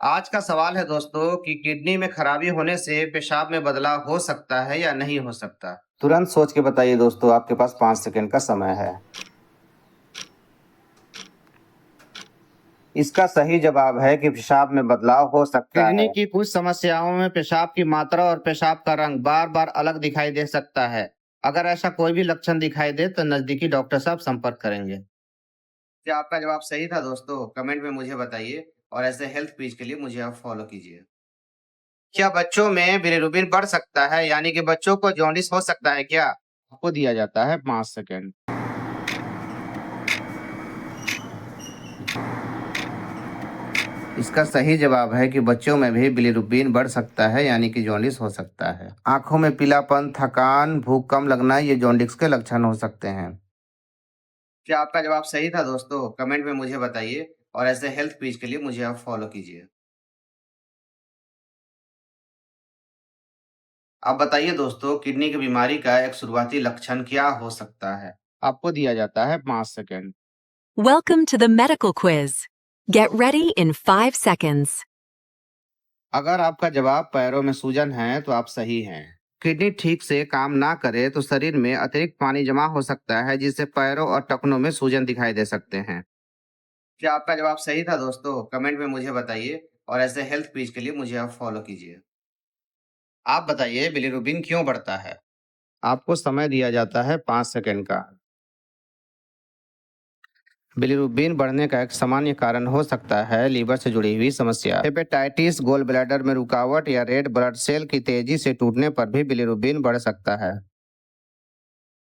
आज का सवाल है दोस्तों कि किडनी में खराबी होने से पेशाब में बदलाव हो सकता है या नहीं हो सकता। तुरंत सोच के बताइए दोस्तों, आपके पास 5 सेकंड का समय है। इसका सही जवाब है कि पेशाब में बदलाव हो सकता है। किडनी की कुछ समस्याओं में पेशाब की मात्रा और पेशाब का रंग बार बार अलग दिखाई दे सकता है। अगर ऐसा कोई भी लक्षण दिखाई दे तो नजदीकी डॉक्टर साहब संपर्क करेंगे। क्या आपका जवाब सही था दोस्तों? कमेंट में मुझे बताइए और ऐसे हेल्थ क्विज के लिए मुझे आप फॉलो कीजिए। क्या बच्चों में बिलिरुबिन बढ़ सकता है, यानी कि बच्चों को जॉन्डिस हो सकता है क्या? आपको दिया जाता है 5 सेकंड। इसका सही जवाब है कि बच्चों में भी बिलिरुबिन बढ़ सकता है, यानी कि जॉन्डिस हो सकता है। आंखों में पीलापन, थकान, भूख कम लगना, ये जॉन्डिस के लक्षण हो सकते हैं। क्या आपका जवाब सही था दोस्तों? कमेंट में मुझे बताइए और ऐसे हेल्थ क्विज के लिए मुझे आप फॉलो कीजिए। अब बताइए दोस्तों, किडनी की बीमारी का एक शुरुआती लक्षण क्या हो सकता है? आपको दिया जाता है 5 second. Welcome to the medical quiz. Get ready in 5 seconds. अगर आपका जवाब पैरों में सूजन है तो आप सही हैं। किडनी ठीक से काम ना करे तो शरीर में अतिरिक्त पानी जमा हो सकता है, जिससे पैरों और टखनों में सूजन दिखाई दे सकते हैं। क्या आपका जवाब सही था दोस्तों? कमेंट में मुझे बताइए और ऐसे हेल्थ क्विज के लिए मुझे आप फॉलो कीजिए। आप बताइए, बिलिरुबिन क्यों बढ़ता है? आपको समय दिया जाता है 5 सेकंड का। बिलिरुबिन बढ़ने का एक सामान्य कारण हो सकता है लीवर से जुड़ी हुई समस्या, हेपेटाइटिस, गोल ब्लैडर में रुकावट या रेड ब्लड सेल की तेजी से टूटने पर भी बिलिरुबिन बढ़ सकता है।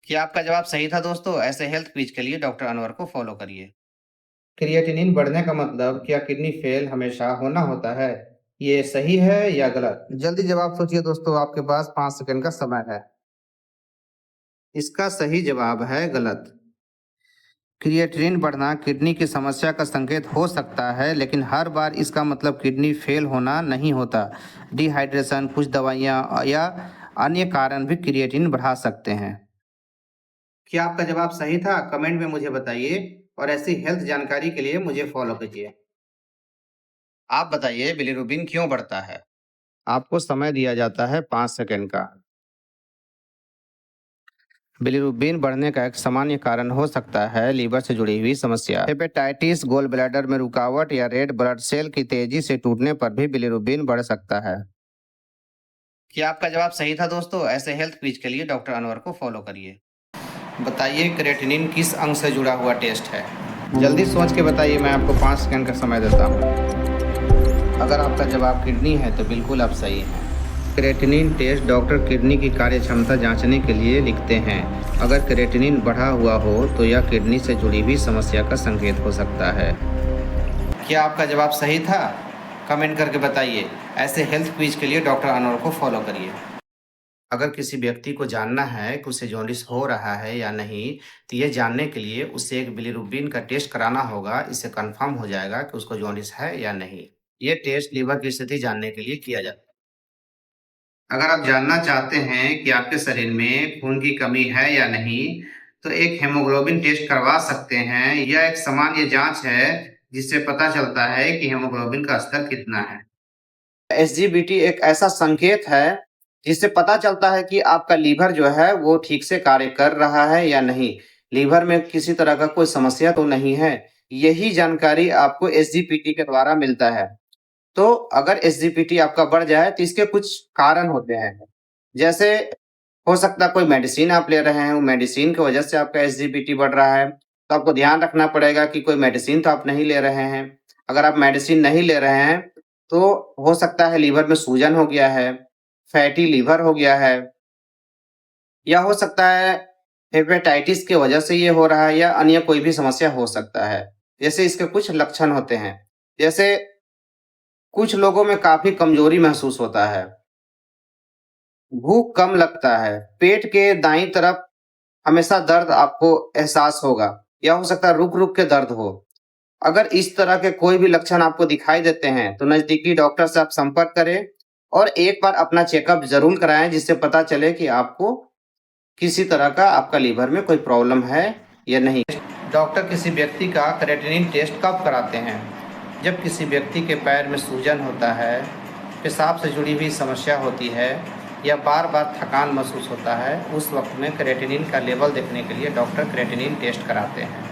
क्या आपका जवाब सही था दोस्तों? ऐसे हेल्थ क्विज के लिए डॉक्टर अनवर को फॉलो करिए। क्रिएटिनिन बढ़ने का मतलब क्या किडनी फेल हमेशा होना होता है? ये सही है या गलत? जल्दी जवाब सोचिए दोस्तों, आपके पास 5 सेकंड का समय है। इसका सही जवाब है गलत। क्रिएटिनिन बढ़ना किडनी की समस्या का संकेत हो सकता है, लेकिन हर बार इसका मतलब किडनी फेल होना नहीं होता। डिहाइड्रेशन, कुछ दवाइयाँ या अन्य कारण भी क्रिएटिनिन बढ़ा सकते हैं। क्या आपका जवाब सही था? कमेंट में मुझे बताइए और ऐसी हेल्थ जानकारी के लिए मुझे फॉलो कीजिए। आप बताइए, बिलिरुबिन क्यों बढ़ता है? आपको समय दिया जाता है 5 सेकंड का। बिलिरुबिन बढ़ने का एक सामान्य कारण हो सकता है लीवर से जुड़ी हुई समस्या, हेपेटाइटिस, गोल ब्लैडर में रुकावट या रेड ब्लड सेल की तेजी से टूटने पर भी बिलिरुबिन बढ़ सकता है। क्या आपका जवाब सही था दोस्तों? ऐसे हेल्थ क्विज के लिए डॉक्टर अनवर को फॉलो करिए। बताइए, क्रिएटिनिन किस अंग से जुड़ा हुआ टेस्ट है? जल्दी सोच के बताइए, मैं आपको 5 सेकंड का समय देता हूँ। अगर आपका जवाब किडनी है तो बिल्कुल आप सही हैं। क्रेटिनिन टेस्ट डॉक्टर किडनी की कार्य क्षमता जांचने के लिए लिखते हैं। अगर क्रेटिनिन बढ़ा हुआ हो तो यह किडनी से जुड़ी हुई समस्या का संकेत हो सकता है। क्या आपका जवाब सही था? कमेंट करके बताइए। ऐसे हेल्थ क्विज के लिए डॉक्टर अनवर को फॉलो करिए। अगर किसी व्यक्ति को जानना है कि उसे जॉन्डिस हो रहा है या नहीं, तो ये जानने के लिए उसे एक बिलिरुबिन का टेस्ट कराना होगा। इससे कंफर्म हो जाएगा कि उसको जॉन्डिस है या नहीं। ये टेस्ट लीवर की स्थिति जानने के लिए किया जाता है। अगर आप जानना चाहते हैं कि आपके शरीर में खून की कमी है या नहीं, तो एक हेमोग्लोबिन टेस्ट करवा सकते हैं। यह एक सामान्य जांच है जिससे पता चलता है कि हेमोग्लोबिन का स्तर कितना है। एसजीबीटी एक ऐसा संकेत है जिससे पता चलता है कि आपका लीवर जो है वो ठीक से कार्य कर रहा है या नहीं। लीवर में किसी तरह का कोई समस्या तो नहीं है। यही जानकारी आपको एसजीपीटी के द्वारा मिलता है। तो अगर एसजीपीटी आपका बढ़ जाए तो इसके कुछ कारण होते हैं। जैसे हो सकता है कोई मेडिसिन आप ले रहे हैं, वो मेडिसिन की वजह से आपका एसजीपीटी बढ़ रहा है। तो आपको ध्यान रखना पड़ेगा कि कोई मेडिसिन तो आप नहीं ले रहे हैं। अगर आप मेडिसिन नहीं ले रहे हैं तो हो सकता है लीवर में सूजन हो गया है, फैटी लीवर हो गया है, या हो सकता है हेपेटाइटिस की वजह से ये हो रहा है, या अन्य कोई भी समस्या हो सकता है। जैसे इसके कुछ लक्षण होते हैं। जैसे कुछ लोगों में काफ़ी कमज़ोरी महसूस होता है, भूख कम लगता है, पेट के दाईं तरफ हमेशा दर्द आपको एहसास होगा, या हो सकता है रुक-रुक के दर्द हो। अगर इस तरह के कोई भी लक्षण आपको दिखाई देते हैं, तो नज़दीकी डॉक्टर से आप संपर्क करें और एक बार अपना चेकअप ज़रूर कराएँ, जिससे पता चले कि आपको किसी तरह का आपका लीवर में कोई प्रॉब्लम है या नहीं। डॉक्टर किसी व्यक्ति का क्रेटिनिन टेस्ट कब कराते हैं? जब किसी व्यक्ति के पैर में सूजन होता है, पेशाब से जुड़ी हुई समस्या होती है या बार बार थकान महसूस होता है, उस वक्त में क्रेटिनिन का लेवल देखने के लिए डॉक्टर क्रेटिनिन टेस्ट कराते हैं।